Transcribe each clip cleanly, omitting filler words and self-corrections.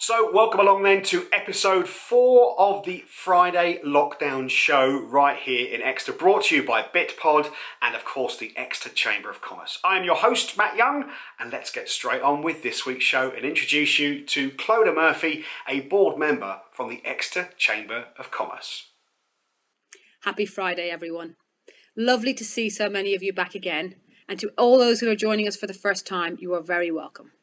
So welcome along then to episode 4 of the Friday Lockdown Show right here in Exeter, brought to you by Bitpod and of course the Exeter Chamber of Commerce. I'm your host Matt Young, and let's get straight on with this week's show and introduce you to Clodagh Murphy, a board member from the Exeter Chamber of Commerce. Happy Friday everyone. Lovely to see so many of you back again, and to all those who are joining us for the first time, you are very welcome.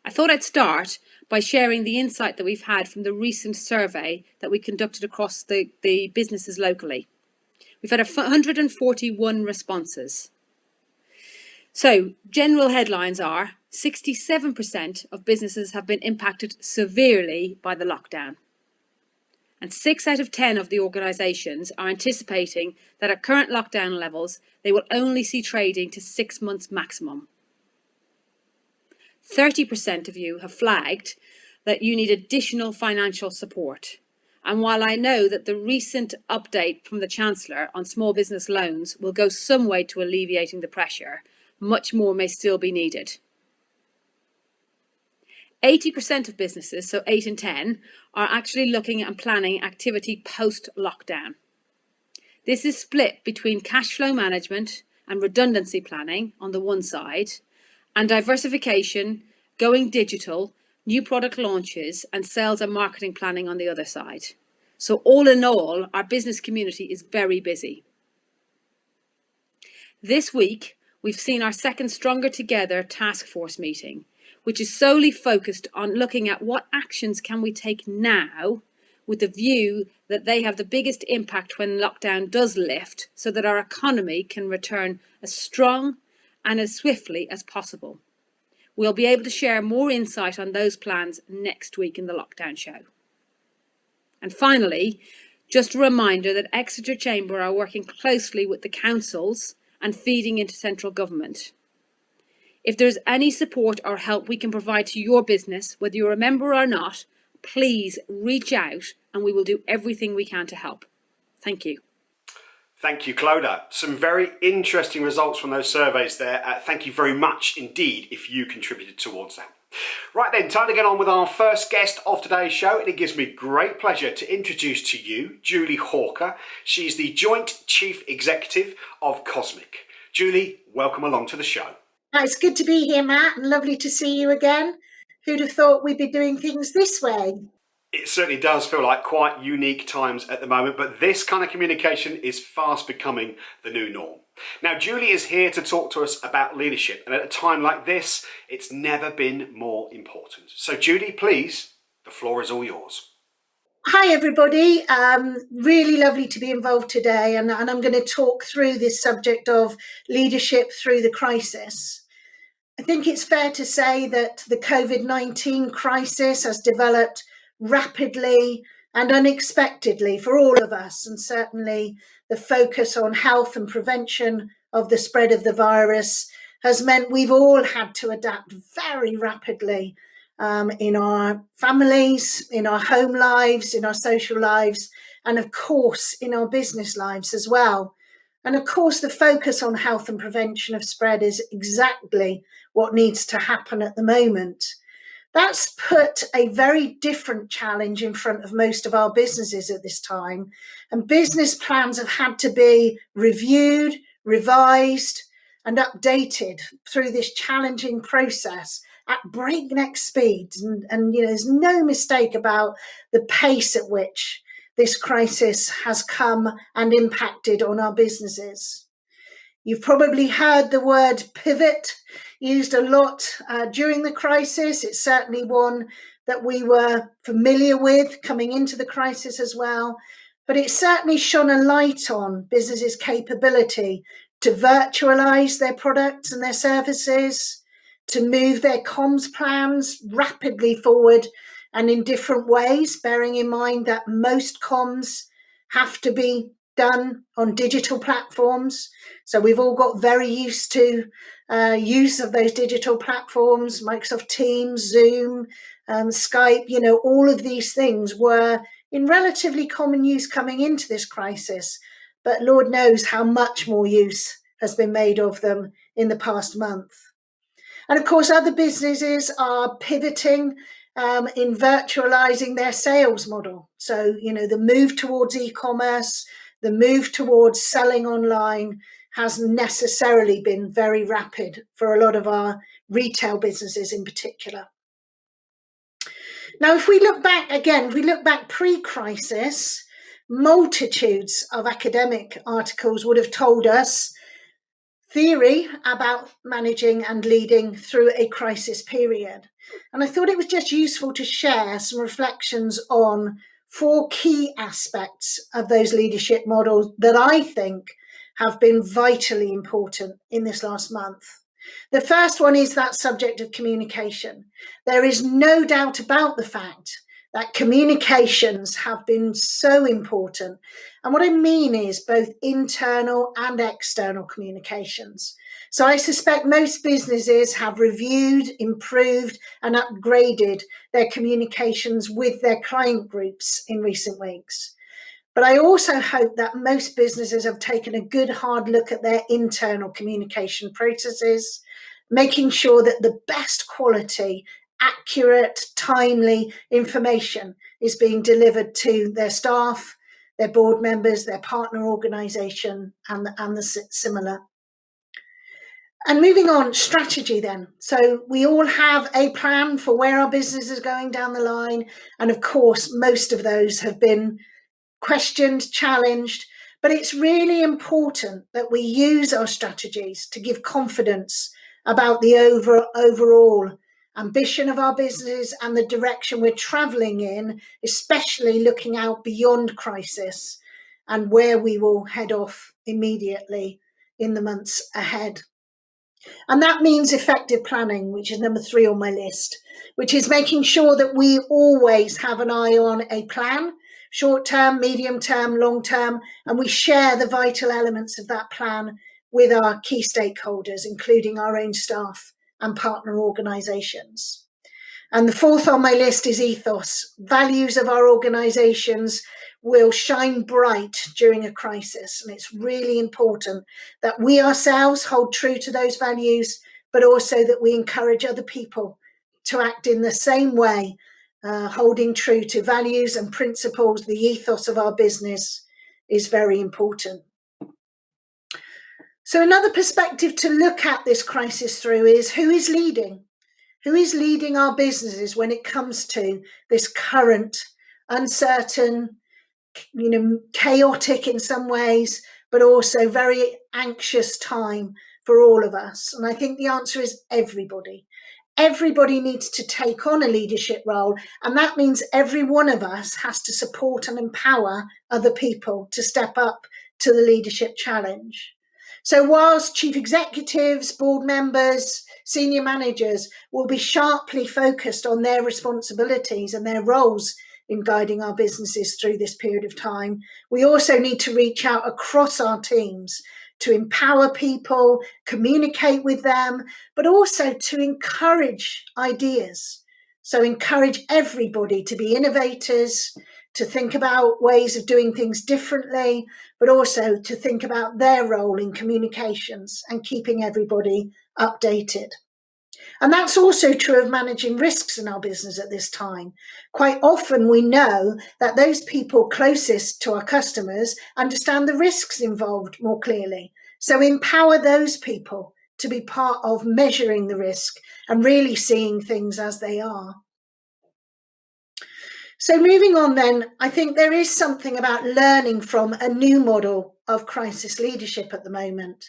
I thought I'd start by sharing the insight that we've had from the recent survey that we conducted across the businesses locally. We've had 141 responses. So, general headlines are 67% of businesses have been impacted severely by the lockdown. And 6 out of 10 of the organisations are anticipating that at current lockdown levels, they will only see trading to 6 months maximum. 30% of you have flagged that you need additional financial support. And while I know that the recent update from the Chancellor on small business loans will go some way to alleviating the pressure, much more may still be needed. 80% of businesses, so 8 in 10, are actually looking and planning activity post-lockdown. This is split between cash flow management and redundancy planning on the one side, and diversification, going digital, new product launches, and sales and marketing planning on the other side. So all in all, our business community is very busy. This week, we've seen our second Stronger Together task force meeting, which is solely focused on looking at what actions can we take now with the view that they have the biggest impact when lockdown does lift, so that our economy can return as strong and as swiftly as possible. We'll be able to share more insight on those plans next week in the Lockdown Show. And finally, just a reminder that Exeter Chamber are working closely with the councils and feeding into central government. If there's any support or help we can provide to your business, whether you're a member or not, please reach out and we will do everything we can to help. Thank you. Thank you, Clodagh. Some very interesting results from those surveys there. Thank you very much indeed if you contributed towards that. Right then, time to get on with our first guest of today's show, and it gives me great pleasure to introduce to you Julie Hawker. She's the Joint Chief Executive of Cosmic. Julie, welcome along to the show. It's good to be here, Matt, and lovely to see you again. Who'd have thought we'd be doing things this way? It certainly does feel like quite unique times at the moment, but this kind of communication is fast becoming the new norm. Now, Julie is here to talk to us about leadership, and at a time like this, it's never been more important. So, Julie, please, the floor is all yours. Hi, everybody. Really lovely to be involved today, and I'm going to talk through this subject of leadership through the crisis. I think it's fair to say that the COVID-19 crisis has developed rapidly and unexpectedly for all of us, and certainly the focus on health and prevention of the spread of the virus has meant we've all had to adapt very rapidly in our families, in our home lives, in our social lives, and of course in our business lives as well. And of course the focus on health and prevention of spread is exactly what needs to happen at the moment. That's put a very different challenge in front of most of our businesses at this time, and business plans have had to be reviewed, revised, and updated through this challenging process at breakneck speeds. And there's no mistake about the pace at which this crisis has come and impacted on our businesses. You've probably heard the word pivot used a lot during the crisis. It's certainly one that we were familiar with coming into the crisis as well, but it certainly shone a light on businesses' capability to virtualize their products and their services, to move their comms plans rapidly forward and in different ways, bearing in mind that most comms have to be done on digital platforms. So we've all got very used to use of those digital platforms, Microsoft Teams, Zoom, Skype, all of these things were in relatively common use coming into this crisis, but Lord knows how much more use has been made of them in the past month. And of course, other businesses are pivoting in virtualizing their sales model. So, the move towards e-commerce, the move towards selling online has necessarily been very rapid for a lot of our retail businesses in particular. Now, if we look back pre-crisis, multitudes of academic articles would have told us theory about managing and leading through a crisis period. And I thought it was just useful to share some reflections on 4 key aspects of those leadership models that I think have been vitally important in this last month. The first one is that subject of communication. There is no doubt about the fact that communications have been so important. And what I mean is both internal and external communications. So I suspect most businesses have reviewed, improved, and upgraded their communications with their client groups in recent weeks. But I also hope that most businesses have taken a good hard look at their internal communication processes, making sure that the best quality, accurate, timely information is being delivered to their staff, their board members, their partner organisation, and the similar. And moving on, strategy then. So we all have a plan for where our business is going down the line. And of course, most of those have been questioned, challenged, but it's really important that we use our strategies to give confidence about the overall ambition of our business and the direction we're travelling in, especially looking out beyond crisis and where we will head off immediately in the months ahead. And that means effective planning, which is number 3 on my list, which is making sure that we always have an eye on a plan, short term, medium term, long term, and we share the vital elements of that plan with our key stakeholders, including our own staff and partner organisations. And the 4th on my list is ethos. Values of our organisations will shine bright during a crisis. And it's really important that we ourselves hold true to those values, but also that we encourage other people to act in the same way, holding true to values and principles. The ethos of our business is very important. So another perspective to look at this crisis through is who is leading? Who is leading our businesses when it comes to this current, uncertain, chaotic in some ways, but also very anxious time for all of us? And I think the answer is everybody. Everybody needs to take on a leadership role, and that means every one of us has to support and empower other people to step up to the leadership challenge. So whilst chief executives, board members, senior managers will be sharply focused on their responsibilities and their roles in guiding our businesses through this period of time, we also need to reach out across our teams to empower people, communicate with them, but also to encourage ideas. So encourage everybody to be innovators, to think about ways of doing things differently, but also to think about their role in communications and keeping everybody updated. And that's also true of managing risks in our business at this time. Quite often we know that those people closest to our customers understand the risks involved more clearly. So empower those people to be part of measuring the risk and really seeing things as they are. So moving on then, I think there is something about learning from a new model of crisis leadership at the moment.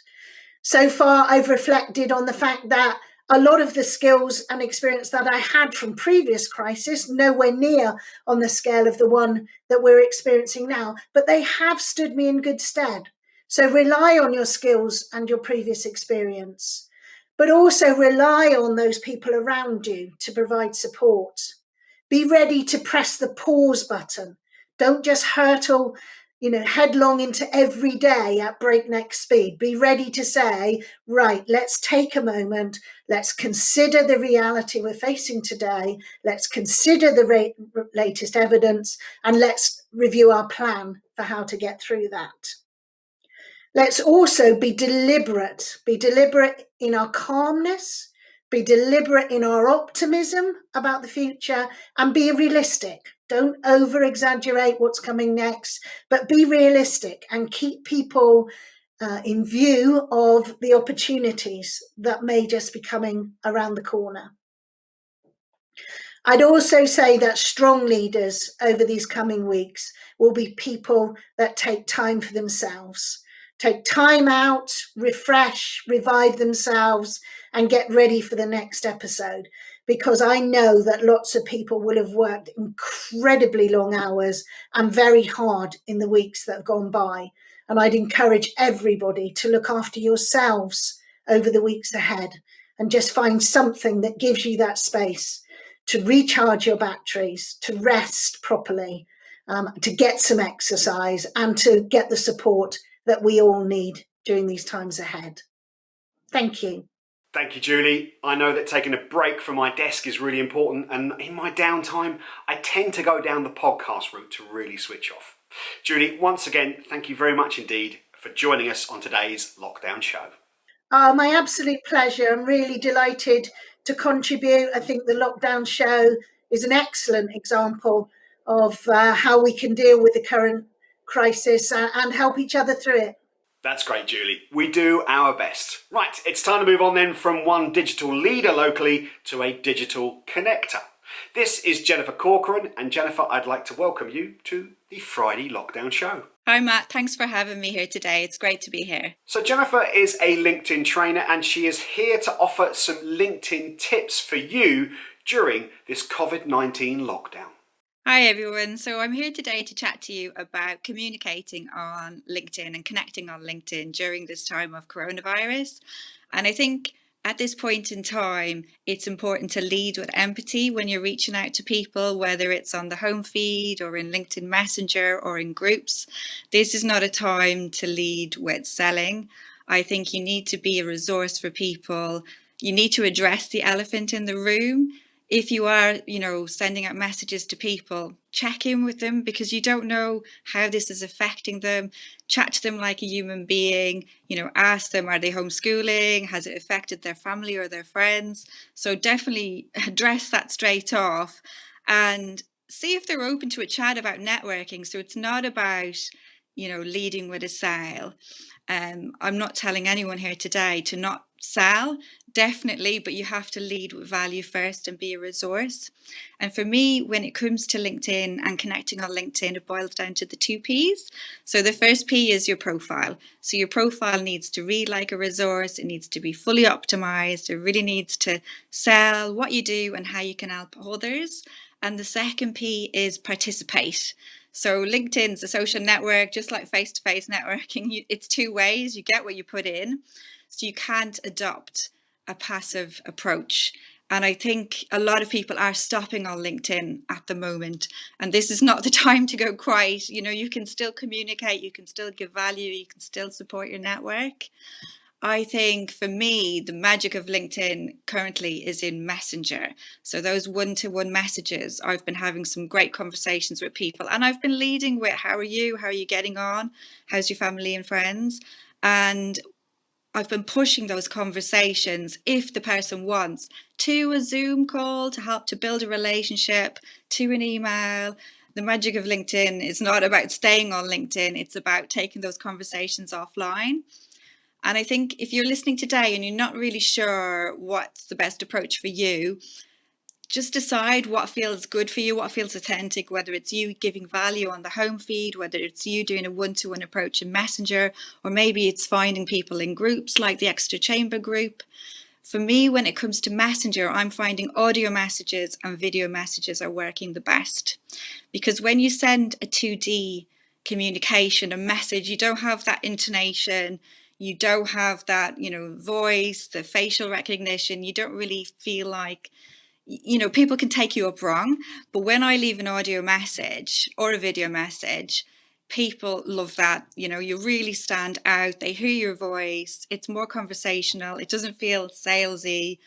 So far, I've reflected on the fact that a lot of the skills and experience that I had from previous crisis, nowhere near on the scale of the one that we're experiencing now, but they have stood me in good stead. So rely on your skills and your previous experience, but also rely on those people around you to provide support. Be ready to press the pause button. Don't just hurtle, headlong into every day at breakneck speed. Be ready to say, right, let's take a moment. Let's consider the reality we're facing today. Let's consider the latest evidence, and let's review our plan for how to get through that. Let's also be deliberate in our calmness, be deliberate in our optimism about the future, and be realistic. Don't over exaggerate what's coming next, but be realistic and keep people in view of the opportunities that may just be coming around the corner. I'd also say that strong leaders over these coming weeks will be people that take time for themselves, take time out, refresh, revive themselves, and get ready for the next episode. Because I know that lots of people will have worked incredibly long hours and very hard in the weeks that have gone by. And I'd encourage everybody to look after yourselves over the weeks ahead and just find something that gives you that space to recharge your batteries, to rest properly, to get some exercise, and to get the support that we all need during these times ahead. Thank you. Thank you, Julie. I know that taking a break from my desk is really important, and in my downtime, I tend to go down the podcast route to really switch off. Julie, once again, thank you very much indeed for joining us on today's lockdown show. My absolute pleasure. I'm really delighted to contribute. I think the lockdown show is an excellent example of how we can deal with the current crisis and help each other through it. That's great, Julie. We do our best. Right, it's time to move on then from one digital leader locally to a digital connector. This is Jennifer Corcoran, and Jennifer, I'd like to welcome you to the Friday Lockdown Show. Hi Matt, thanks for having me here today. It's great to be here. So Jennifer is a LinkedIn trainer, and she is here to offer some LinkedIn tips for you during this COVID-19 lockdown. Hi everyone. So I'm here today to chat to you about communicating on LinkedIn and connecting on LinkedIn during this time of coronavirus. And I think at this point in time, it's important to lead with empathy when you're reaching out to people, whether it's on the home feed or in LinkedIn Messenger or in groups. This is not a time to lead with selling. I think you need to be a resource for people. You need to address the elephant in the room. If you are, sending out messages to people, check in with them because you don't know how this is affecting them. Chat to them like a human being, ask them, are they homeschooling? Has it affected their family or their friends? So definitely address that straight off and see if they're open to a chat about networking. So it's not about, leading with a sale. I'm not telling anyone here today to not sell, definitely, but you have to lead with value first and be a resource. And for me, when it comes to LinkedIn and connecting on LinkedIn, it boils down to the 2 P's. So the first P is your profile. So your profile needs to read like a resource. It needs to be fully optimized. It really needs to sell what you do and how you can help others. And the second P is participate. So LinkedIn's a social network, just like face-to-face networking. It's 2 ways. You get what you put in. So you can't adopt a passive approach. And I think a lot of people are stopping on LinkedIn at the moment. And this is not the time to go quiet. You can still communicate, you can still give value, you can still support your network. I think for me, the magic of LinkedIn currently is in Messenger. So those one-to-one messages, I've been having some great conversations with people, and I've been leading with, how are you? How are you getting on? How's your family and friends? And I've been pushing those conversations, if the person wants, to a Zoom call to help to build a relationship, to an email. The magic of LinkedIn is not about staying on LinkedIn. It's about taking those conversations offline. And I think if you're listening today and you're not really sure what's the best approach for you, just decide what feels good for you, what feels authentic, whether it's you giving value on the home feed, whether it's you doing a one-to-one approach in Messenger, or maybe it's finding people in groups like the Exeter Chamber group. For me, when it comes to Messenger, I'm finding audio messages and video messages are working the best. Because when you send a 2D communication, a message, you don't have that intonation, you don't have that, voice, the facial recognition, you don't really feel like, people can take you up wrong. But when I leave an audio message or a video message, people love that. You really stand out. They hear your voice. It's more conversational. It doesn't feel salesy.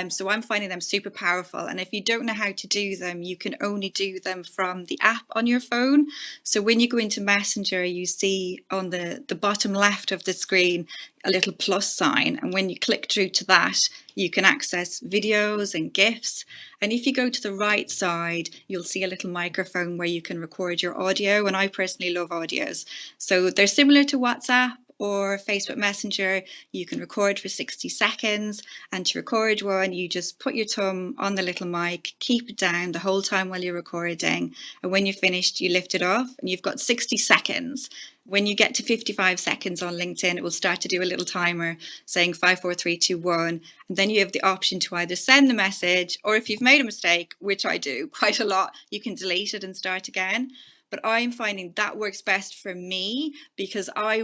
So I'm finding them super powerful. And if you don't know how to do them, you can only do them from the app on your phone. So when you go into Messenger, you see on the bottom left of the screen a little plus sign. And when you click through to that, you can access videos and GIFs. And if you go to the right side, you'll see a little microphone where you can record your audio. And I personally love audios. So they're similar to WhatsApp or Facebook Messenger. You can record for 60 seconds, and to record one, you just put your thumb on the little mic, keep it down the whole time while you're recording, and when you're finished, you lift it off, and you've got 60 seconds. When you get to 55 seconds on LinkedIn, it will start to do a little timer saying 5, 4, 3, 2, 1. And then you have the option to either send the message, or if you've made a mistake, which I do quite a lot, you can delete it and start again. But I'm finding that works best for me because I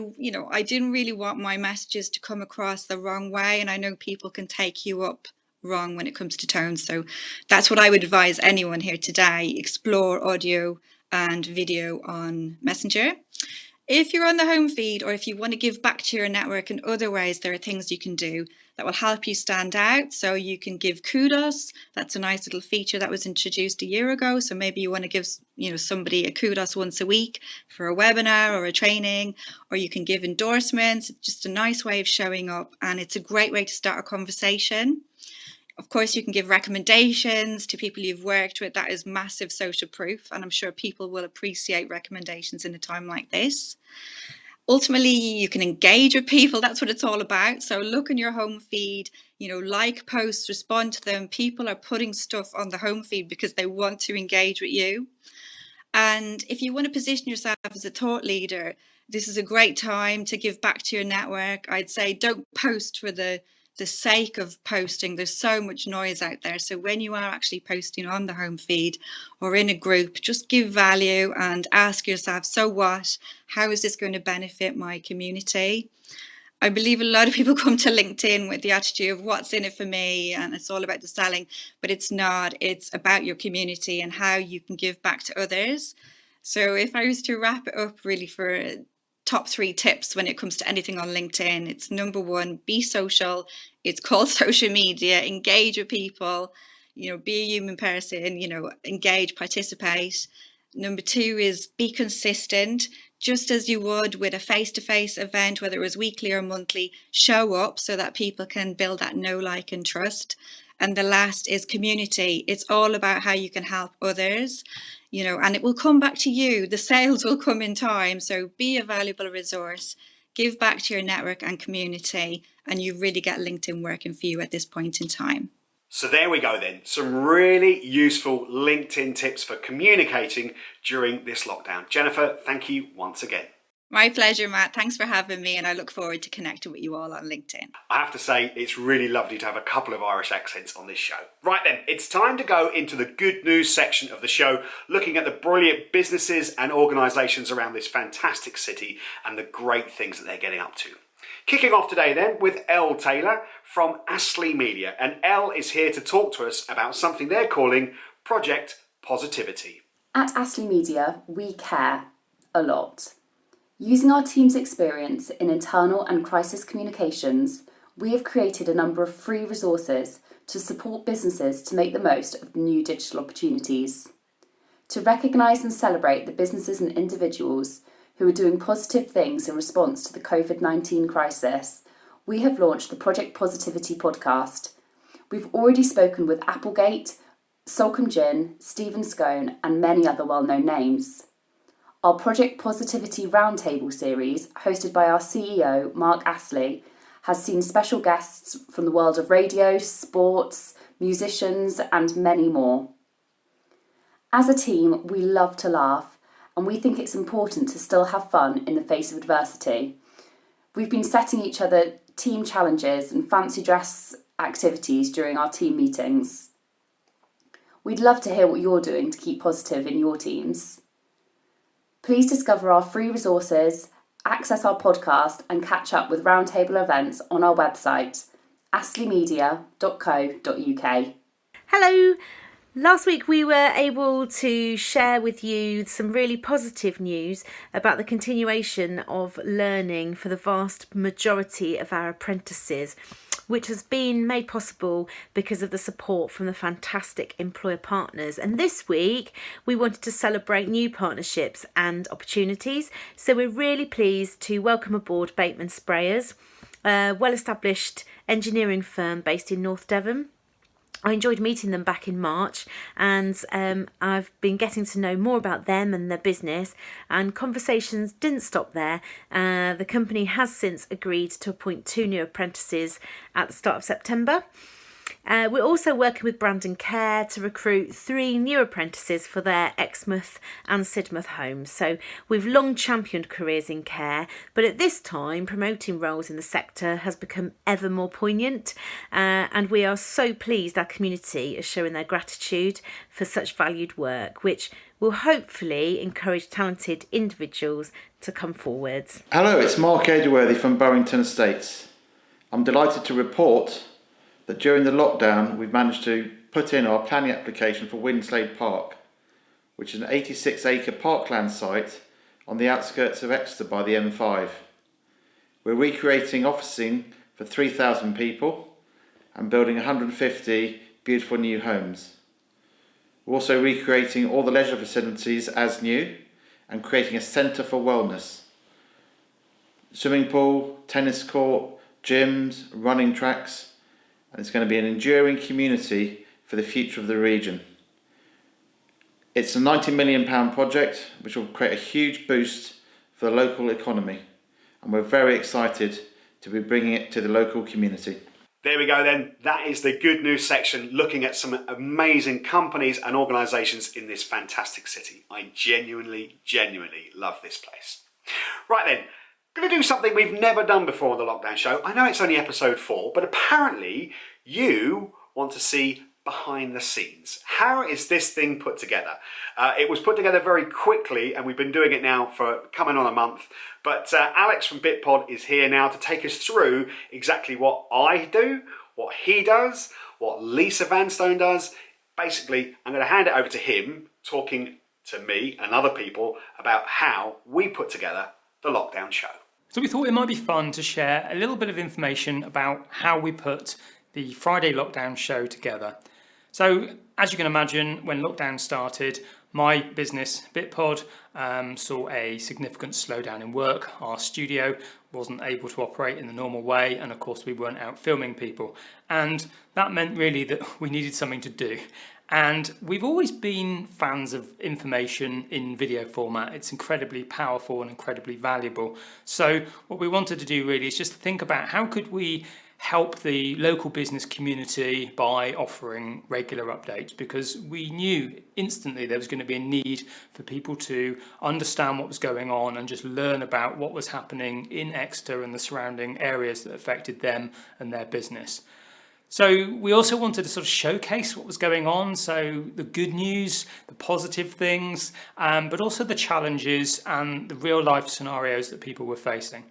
didn't really want my messages to come across the wrong way. And I know people can take you up wrong when it comes to tone. So that's what I would advise anyone here today. Explore audio and video on Messenger. If you're on the home feed, or if you want to give back to your network in other ways, there are things you can do that will help you stand out. So you can give kudos. That's a nice little feature that was introduced a year ago. So maybe you want to give somebody a kudos once a week for a webinar or a training, or you can give endorsements. It's just a nice way of showing up, and it's a great way to start a conversation. Of course, you can give recommendations to people you've worked with. That is massive social proof, and I'm sure people will appreciate recommendations in a time like this. Ultimately, you can engage with people. That's what it's all about. So look in your home feed, like posts, respond to them. People are putting stuff on the home feed because they want to engage with you. And if you want to position yourself as a thought leader, this is a great time to give back to your network. I'd say don't post for the sake of posting. There's so much noise out there. So when you are actually posting on the home feed or in a group, just give value and ask yourself, so what? How is this going to benefit my community? I believe a lot of people come to LinkedIn with the attitude of what's in it for me, and it's all about the selling, but it's not. It's about your community and how you can give back to others. So if I was to wrap it up really for top 3 tips when it comes to anything on LinkedIn, it's number 1, be social. It's called social media. Engage with people, be a human person, engage, participate. Number 2 is be consistent, just as you would with a face-to-face event, whether it was weekly or monthly. Show up so that people can build that know, like, and trust. And the last is community. It's all about how you can help others, and it will come back to you. The sales will come in time. So be a valuable resource, give back to your network and community, and you really get LinkedIn working for you at this point in time. So there we go then, some really useful LinkedIn tips for communicating during this lockdown. Jennifer, thank you once again. My pleasure, Matt. Thanks for having me, and I look forward to connecting with you all on LinkedIn. I have to say, it's really lovely to have a couple of Irish accents on this show. Right then, it's time to go into the good news section of the show, looking at the brilliant businesses and organisations around this fantastic city and the great things that they're getting up to. Kicking off today then with Elle Taylor from Astley Media, and Elle is here to talk to us about something they're calling Project Positivity. At Astley Media, we care a lot. Using our team's experience in internal and crisis communications, we have created a number of free resources to support businesses to make the most of new digital opportunities. To recognise and celebrate the businesses and individuals who are doing positive things in response to the COVID-19 crisis, we have launched the Project Positivity podcast. We've already spoken with Applegate, Solcombe Gin, Stephen Scone, and many other well-known names. Our Project Positivity Roundtable series, hosted by our CEO, Mark Astley, has seen special guests from the world of radio, sports, musicians, and many more. As a team, we love to laugh, and we think it's important to still have fun in the face of adversity. We've been setting each other team challenges and fancy dress activities during our team meetings. We'd love to hear what you're doing to keep positive in your teams. Please discover our free resources, access our podcast, and catch up with roundtable events on our website, astleymedia.co.uk. Hello! Last week we were able to share with you some really positive news about the continuation of learning for the vast majority of our apprentices. which has been made possible because of the support from the fantastic employer partners. And this week we wanted to celebrate new partnerships and opportunities, so we're really pleased to welcome aboard Bateman Sprayers, a well-established engineering firm based in North Devon. I enjoyed meeting them back in March, and I've been getting to know more about them and their business, and conversations didn't stop there. The company has since agreed to appoint 2 new apprentices at the start of September. We're also working with Brandon Care to recruit 3 new apprentices for their Exmouth and Sidmouth homes. So we've long championed careers in care, but at this time promoting roles in the sector has become ever more poignant, and we are so pleased our community is showing their gratitude for such valued work, which will hopefully encourage talented individuals to come forward. Hello, it's Mark Edgeworthy from Burrington Estates. I'm delighted to report that during the lockdown we've managed to put in our planning application for Winslade Park, which is an 86-acre parkland site on the outskirts of Exeter by the M5. We're recreating officing for 3,000 people and building 150 beautiful new homes. We're also recreating all the leisure facilities as new and creating a centre for wellness. Swimming pool, tennis court, gyms, running tracks, and it's going to be an enduring community for the future of the region. It's a £90 million project which will create a huge boost for the local economy, and we're very excited to be bringing it to the local community. There we go then. That is the good news section, looking at some amazing companies and organisations in this fantastic city. I genuinely love this place. Right then, going to do something we've never done before on the Lockdown Show. I know it's only episode 4, but apparently you want to see behind the scenes. How is this thing put together? It was put together very quickly, and we've been doing it now for coming on a month. But Alex from Bitpod is here now to take us through exactly what I do, what he does, what Lisa Vanstone does. Basically, I'm going to hand it over to him, talking to me and other people about how we put together the Lockdown Show. So we thought it might be fun to share a little bit of information about how we put the Friday Lockdown Show together. So as you can imagine, when lockdown started, my business, Bitpod, saw a significant slowdown in work. Our studio wasn't able to operate in the normal way, and of course we weren't out filming people. And that meant really that we needed something to do. And we've always been fans of information in video format. It's incredibly powerful and incredibly valuable. So what we wanted to do really is just think about how could we help the local business community by offering regular updates, because we knew instantly there was going to be a need for people to understand what was going on and just learn about what was happening in Exeter and the surrounding areas that affected them and their business. So we also wanted to sort of showcase what was going on, so the good news, the positive things, but also the challenges and the real life scenarios that people were facing.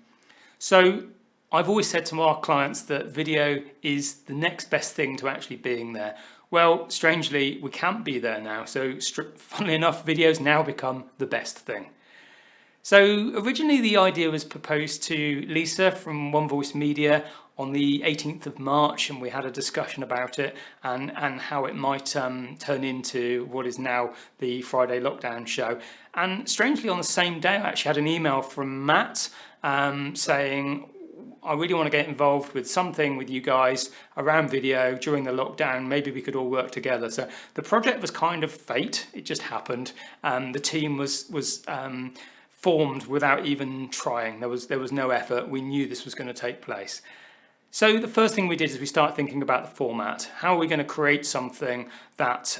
So I've always said to our clients that video is the next best thing to actually being there. Well, strangely, we can't be there now, so funnily enough, video's now become the best thing. So originally the idea was proposed to Lisa from One Voice Media on the 18th of March, and we had a discussion about it and how it might turn into what is now the Friday Lockdown Show. And strangely, on the same day, I actually had an email from Matt saying, I really want to get involved with something with you guys around video during the lockdown. Maybe we could all work together. So the project was kind of fate. It just happened. The team was formed without even trying. There was no effort. We knew this was going to take place. So the first thing we did is we started thinking about the format. How are we going to create something that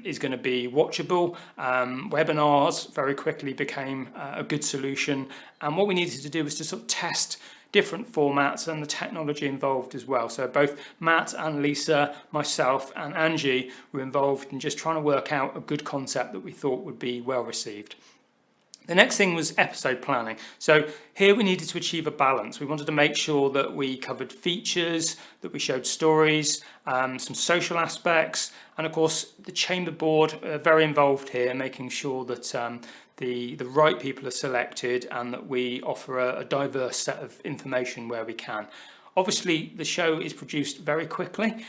is going to be watchable? Webinars very quickly became a good solution. And what we needed to do was to sort of test different formats and the technology involved as well. So both Matt and Lisa, myself and Angie were involved in just trying to work out a good concept that we thought would be well received. The next thing was episode planning. So here we needed to achieve a balance. We wanted to make sure that we covered features, that we showed stories, some social aspects, and of course the Chamber Board are very involved here, making sure that the right people are selected and that we offer a diverse set of information where we can. Obviously, the show is produced very quickly.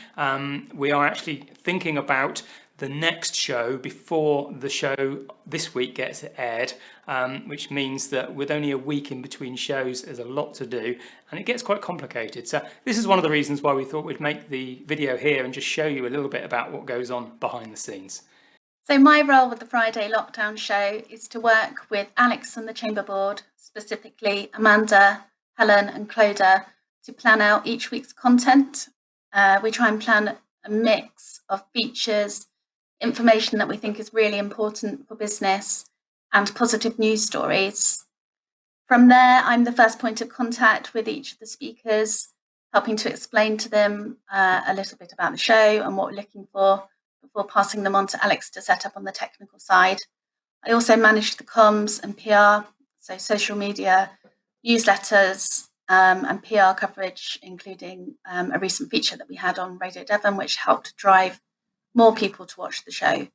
We are actually thinking about the next show before the show this week gets aired, which means that with only a week in between shows, there's a lot to do and it gets quite complicated. So this is one of the reasons why we thought we'd make the video here and just show you a little bit about what goes on behind the scenes. So my role with the Friday Lockdown show is to work with Alex and the Chamber Board, specifically Amanda, Helen and Clodagh, to plan out each week's content. We try and plan a mix of features, information that we think is really important for business, and positive news stories. From there, I'm the first point of contact with each of the speakers, helping to explain to them a little bit about the show and what we're looking for before passing them on to Alex to set up on the technical side. I also manage the comms and PR, so social media, newsletters, and PR coverage, including a recent feature that we had on Radio Devon, which helped drive more people to watch the show.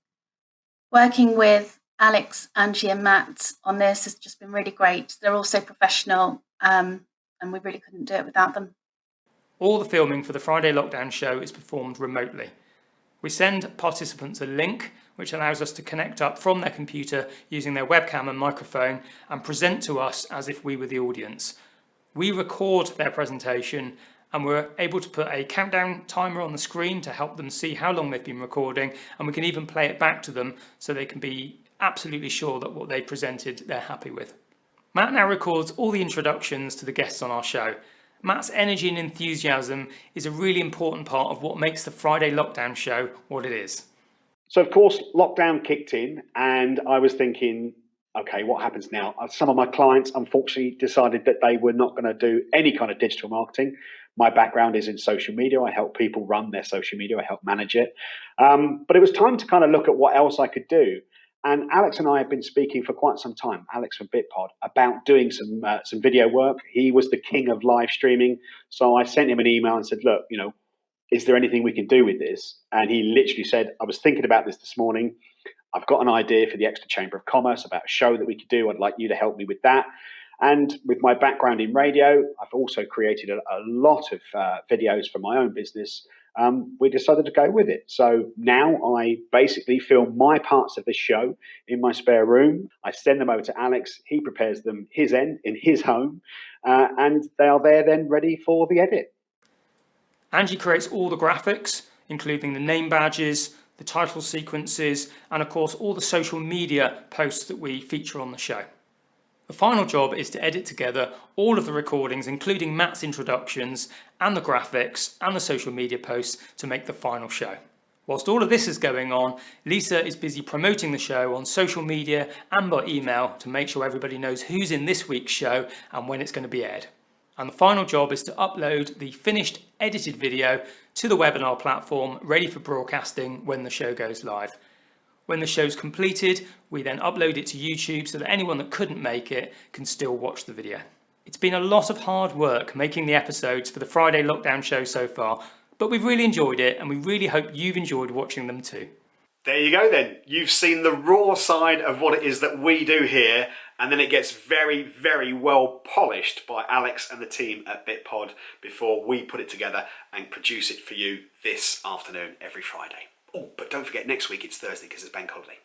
Working with Alex, Angie and Matt on this has just been really great. They're also professional, and we really couldn't do it without them. All the filming for the Friday Lockdown show is performed remotely. We send participants a link which allows us to connect up from their computer using their webcam and microphone and present to us as if we were the audience. We record their presentation and we're able to put a countdown timer on the screen to help them see how long they've been recording, and we can even play it back to them so they can be absolutely sure that what they presented they're happy with. Matt now records all the introductions to the guests on our show. Matt's energy and enthusiasm is a really important part of what makes the Friday Lockdown show what it is. So, of course, lockdown kicked in and I was thinking, okay, what happens now? Some of my clients, unfortunately, decided that they were not going to do any kind of digital marketing. My background is in social media. I help people run their social media. I help manage it. But it was time to kind of look at what else I could do. And Alex and I have been speaking for quite some time, Alex from Bitpod, about doing some video work. He was the king of live streaming. So I sent him an email and said, look, is there anything we can do with this? And he literally said, I was thinking about this morning. I've got an idea for the Exeter Chamber of Commerce about a show that we could do. I'd like you to help me with that. And with my background in radio, I've also created a lot of videos for my own business. We decided to go with it. So now I basically film my parts of the show in my spare room. I send them over to Alex. He prepares them his end in his home. And they are there then ready for the edit. Angie creates all the graphics, including the name badges, the title sequences, and of course all the social media posts that we feature on the show. The final job is to edit together all of the recordings, including Matt's introductions and the graphics and the social media posts to make the final show. Whilst all of this is going on, Lisa is busy promoting the show on social media and by email to make sure everybody knows who's in this week's show and when it's going to be aired. And the final job is to upload the finished edited video to the webinar platform ready for broadcasting when the show goes live. When the show's completed, we then upload it to YouTube so that anyone that couldn't make it can still watch the video. It's been a lot of hard work making the episodes for the Friday Lockdown show so far, but we've really enjoyed it and we really hope you've enjoyed watching them too. There you go then. You've seen the raw side of what it is that we do here, and then it gets very, very well polished by Alex and the team at Bitpod before we put it together and produce it for you this afternoon every Friday. Oh, but don't forget, next week it's Thursday because it's bank holiday.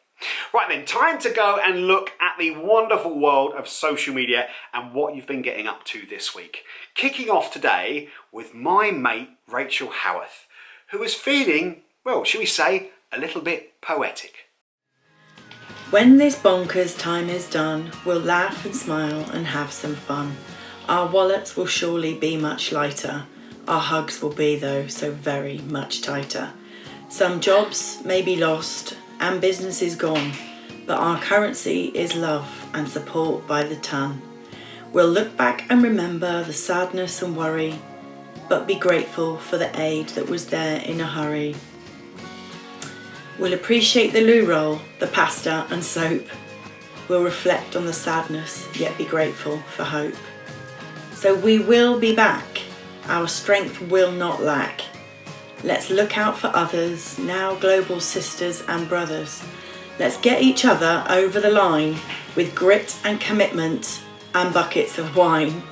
Right then, time to go and look at the wonderful world of social media and what you've been getting up to this week. Kicking off today with my mate Rachel Howarth, who is feeling, well, shall we say, a little bit poetic. When this bonkers time is done, we'll laugh and smile and have some fun. Our wallets will surely be much lighter. Our hugs will be, though, so very much tighter. Some jobs may be lost and business is gone, but our currency is love and support by the ton. We'll look back and remember the sadness and worry, but be grateful for the aid that was there in a hurry. We'll appreciate the loo roll, the pasta and soap. We'll reflect on the sadness, yet be grateful for hope. So we will be back, our strength will not lack. Let's look out for others, now global sisters and brothers. Let's get each other over the line with grit and commitment and buckets of wine.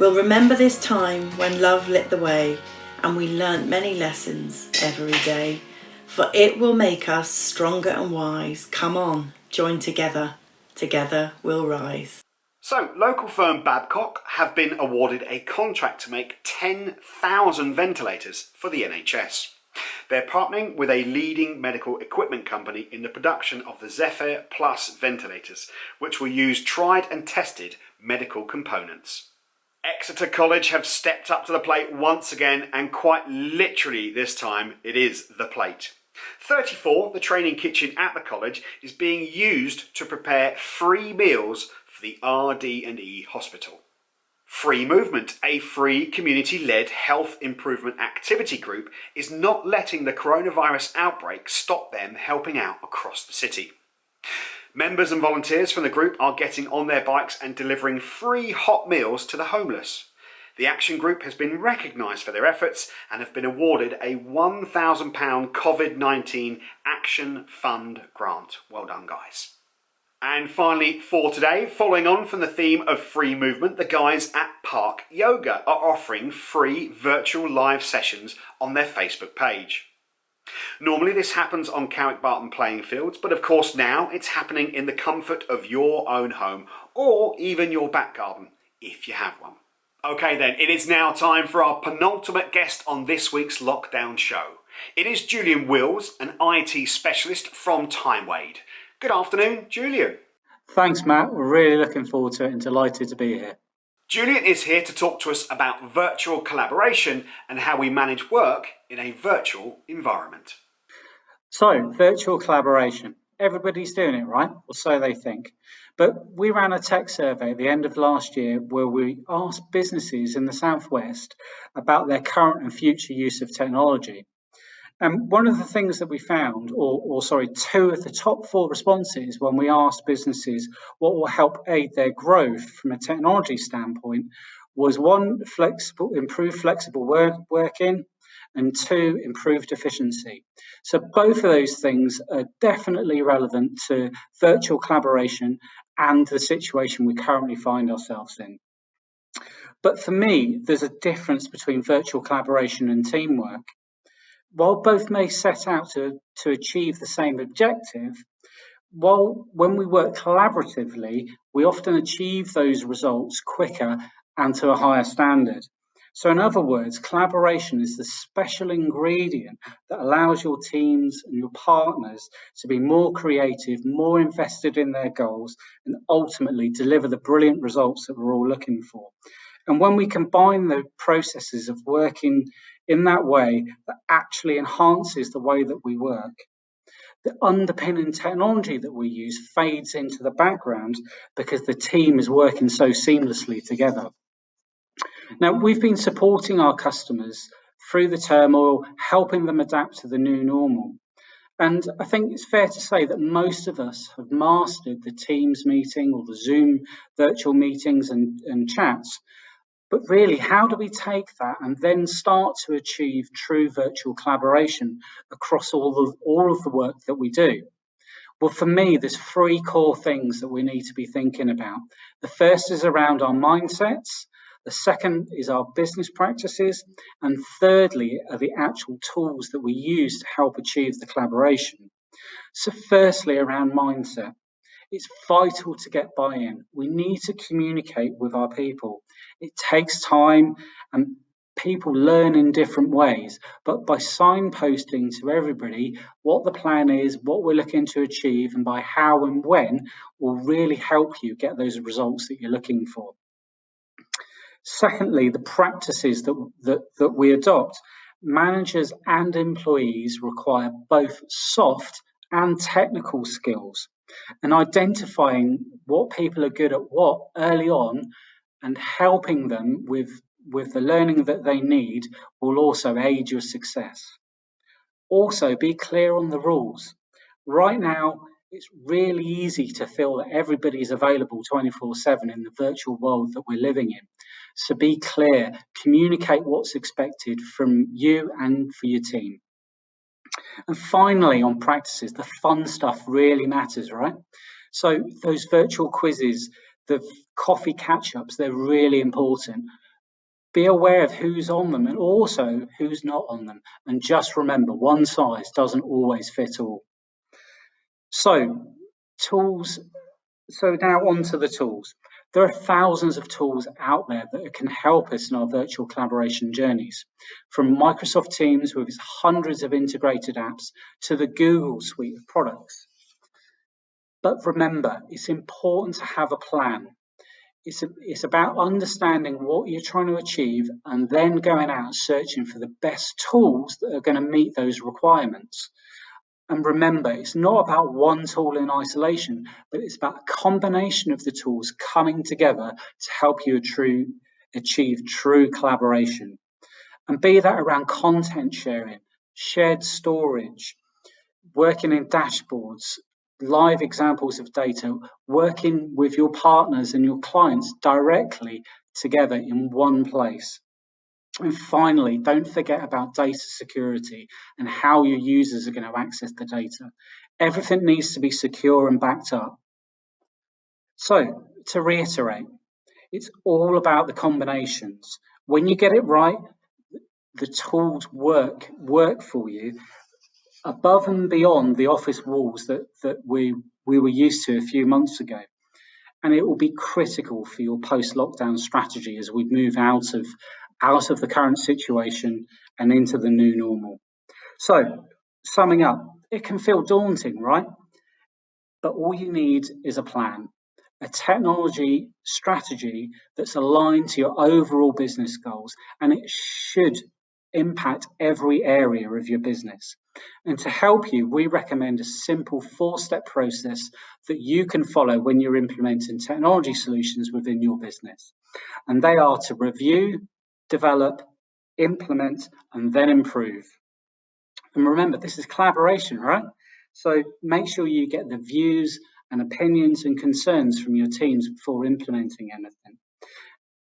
We'll remember this time when love lit the way and we learnt many lessons every day. For it will make us stronger and wise. Come on, join together. Together we'll rise. So, local firm Babcock have been awarded a contract to make 10,000 ventilators for the NHS. They're partnering with a leading medical equipment company in the production of the Zephyr Plus ventilators, which will use tried and tested medical components. Exeter College have stepped up to the plate once again, and quite literally this time it is the plate. 34, the training kitchen at the college, is being used to prepare free meals for the RD&E hospital. Free Movement, a free community-led health improvement activity group, is not letting the coronavirus outbreak stop them helping out across the city. Members and volunteers from the group are getting on their bikes and delivering free hot meals to the homeless. The Action Group has been recognised for their efforts and have been awarded a £1,000 COVID-19 Action Fund grant. Well done, guys. And finally, for today, following on from the theme of free movement, the guys at Park Yoga are offering free virtual live sessions on their Facebook page. Normally this happens on Carrick Barton playing fields, but of course now it's happening in the comfort of your own home or even your back garden, if you have one. Okay then, it is now time for our penultimate guest on this week's lockdown show. It is Julian Wills, an IT specialist from Timewade. Good afternoon, Julian. Thanks, Matt. We're really looking forward to it and delighted to be here. Julian is here to talk to us about virtual collaboration and how we manage work in a virtual environment. So, virtual collaboration. Everybody's doing it, right? Or so they think. But we ran a tech survey at the end of last year where we asked businesses in the Southwest about their current and future use of technology. And one of the things that we found, two of the top 4 responses when we asked businesses what will help aid their growth from a technology standpoint was 1, improved flexible working, and 2, improved efficiency. So both of those things are definitely relevant to virtual collaboration and the situation we currently find ourselves in. But for me, there's a difference between virtual collaboration and teamwork. While both may set out to achieve the same objective, when we work collaboratively, we often achieve those results quicker and to a higher standard. So in other words, collaboration is the special ingredient that allows your teams and your partners to be more creative, more invested in their goals, and ultimately deliver the brilliant results that we're all looking for. And when we combine the processes of working in that way, that actually enhances the way that we work, the underpinning technology that we use fades into the background because the team is working so seamlessly together. Now, we've been supporting our customers through the turmoil, helping them adapt to the new normal. And I think it's fair to say that most of us have mastered the Teams meeting or the Zoom virtual meetings and chats. But really, how do we take that and then start to achieve true virtual collaboration across all of the work that we do? Well, for me, there's 3 core things that we need to be thinking about. The first is around our mindsets. The second is our business practices. And thirdly are the actual tools that we use to help achieve the collaboration. So firstly, around mindset. It's vital to get buy-in. We need to communicate with our people. It takes time and people learn in different ways, but by signposting to everybody what the plan is, what we're looking to achieve, and by how and when will really help you get those results that you're looking for. Secondly, the practices that we adopt. Managers and employees require both soft and technical skills. And identifying what people are good at what early on and helping them with the learning that they need will also aid your success. Also, be clear on the rules. Right now, it's really easy to feel that everybody's available 24/7 in the virtual world that we're living in. So be clear, communicate what's expected from you and for your team. And finally, on practices, the fun stuff really matters, right? So those virtual quizzes, the coffee catch-ups, they're really important. Be aware of who's on them and also who's not on them. And just remember, one size doesn't always fit all. So, tools. So now on to the tools. There are thousands of tools out there that can help us in our virtual collaboration journeys, from Microsoft Teams with its hundreds of integrated apps to the Google suite of products. But remember, it's important to have a plan. It's about understanding what you're trying to achieve and then going out searching for the best tools that are going to meet those requirements. And remember, it's not about one tool in isolation, but it's about a combination of the tools coming together to help you achieve true collaboration. And be that around content sharing, shared storage, working in dashboards, live examples of data, working with your partners and your clients directly together in one place. And finally, don't forget about data security and how your users are going to access the data. Everything needs to be secure and backed up. So, to reiterate, it's all about the combinations. When you get it right, the tools work for you above and beyond the office walls that we were used to a few months ago. And it will be critical for your post-lockdown strategy as we move out of the current situation and into the new normal. So, summing up, it can feel daunting, right? But all you need is a plan, a technology strategy that's aligned to your overall business goals, and it should impact every area of your business. And to help you, we recommend a simple 4-step process that you can follow when you're implementing technology solutions within your business. And they are to review, develop, implement, and then improve. And remember, this is collaboration, right? So make sure you get the views and opinions and concerns from your teams before implementing anything.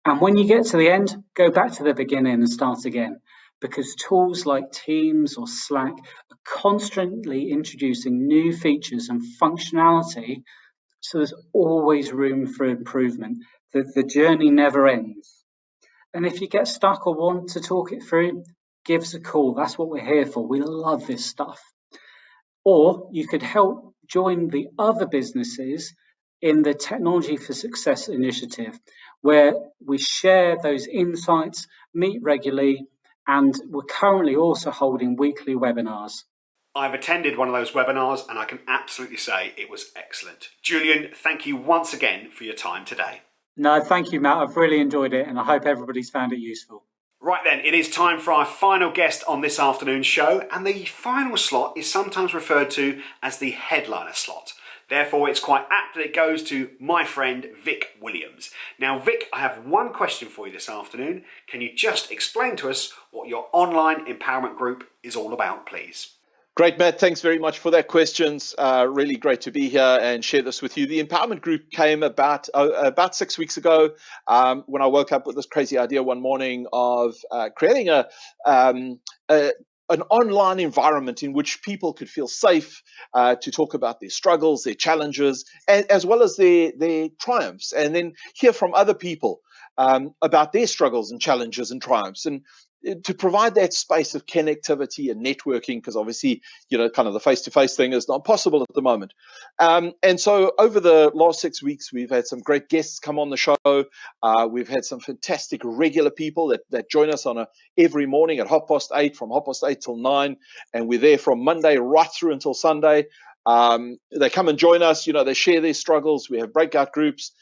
And when you get to the end, go back to the beginning and start again, because tools like Teams or Slack are constantly introducing new features and functionality, so there's always room for improvement. The journey never ends. And if you get stuck or want to talk it through, give us a call. That's what we're here for. We love this stuff. Or you could help join the other businesses in the Technology for Success initiative, where we share those insights, meet regularly, and we're currently also holding weekly webinars. I've attended one of those webinars and I can absolutely say it was excellent. Julian, thank you once again for your time today. No, thank you, Matt. I've really enjoyed it and I hope everybody's found it useful. Right then, it is time for our final guest on this afternoon's show, and the final slot is sometimes referred to as the headliner slot. Therefore, it's quite apt that it goes to my friend Vic Williams. Now, Vic, I have one question for you this afternoon. Can you just explain to us what your online empowerment group is all about, please? Great, Matt. Thanks very much for that questions. Really great to be here and share this with you. The empowerment group came about 6 weeks ago when I woke up with this crazy idea one morning of creating an online environment in which people could feel safe to talk about their struggles, their challenges, as well as their triumphs, and then hear from other people about their struggles and challenges and triumphs. And to provide that space of connectivity and networking, because obviously, kind of the face-to-face thing is not possible at the moment. And so over the last 6 weeks, we've had some great guests come on the show. We've had some fantastic regular people that join us on every morning at 8:30, from 8:30 till 9. And we're there from Monday right through until Sunday. They come and join us, they share their struggles. We have breakout groups.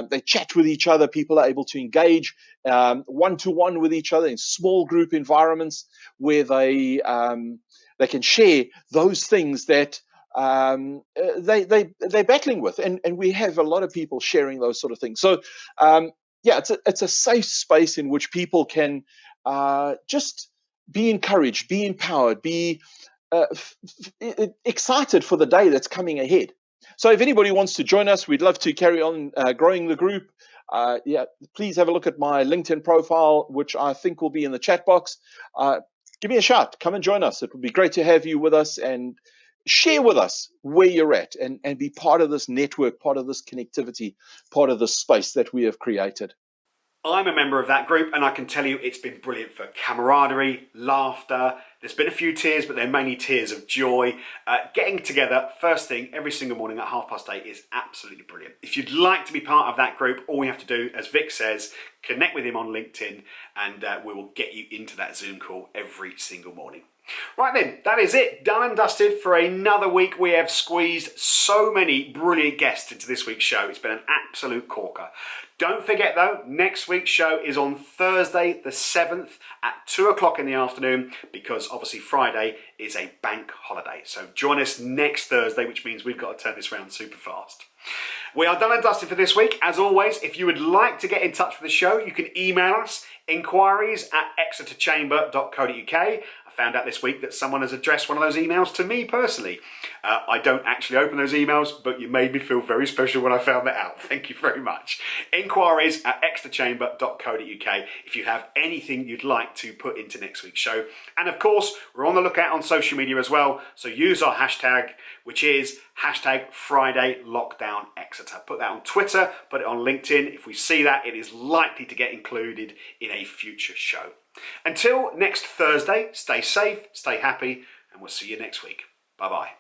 They chat with each other. People are able to engage one-to-one with each other in small group environments where they can share those things that they're battling with. And we have a lot of people sharing those sort of things. So, it's a safe space in which people can just be encouraged, be empowered, be excited for the day that's coming ahead. So if anybody wants to join us, we'd love to carry on growing the group. Please have a look at my LinkedIn profile, which I think will be in the chat box. Give me a shout. Come and join us. It would be great to have you with us and share with us where you're at and be part of this network, part of this connectivity, part of this space that we have created. I'm a member of that group and I can tell you it's been brilliant for camaraderie, laughter. There's been a few tears, but they're mainly tears of joy. Getting together first thing every single morning at 8:30 is absolutely brilliant. If you'd like to be part of that group, all you have to do, as Vic says, connect with him on LinkedIn and we will get you into that Zoom call every single morning. Right then, that is it. Done and dusted for another week. We have squeezed so many brilliant guests into this week's show. It's been an absolute corker. Don't forget though, next week's show is on Thursday the 7th at 2 o'clock in the afternoon, because obviously Friday is a bank holiday. So join us next Thursday, which means we've got to turn this around super fast. We are done and dusted for this week. As always, if you would like to get in touch with the show, you can email us, inquiries@exeterchamber.co.uk. I found out this week that someone has addressed one of those emails to me personally. I don't actually open those emails, but you made me feel very special when I found that out. Thank you very much. Inquiries@exeterchamber.co.uk if you have anything you'd like to put into next week's show. And of course, we're on the lookout on social media as well, so use our hashtag, which is #FridayLockdownExeter. Put that on Twitter, put it on LinkedIn. If we see that, it is likely to get included in a future show. Until next Thursday, stay safe, stay happy, and we'll see you next week. Bye-bye.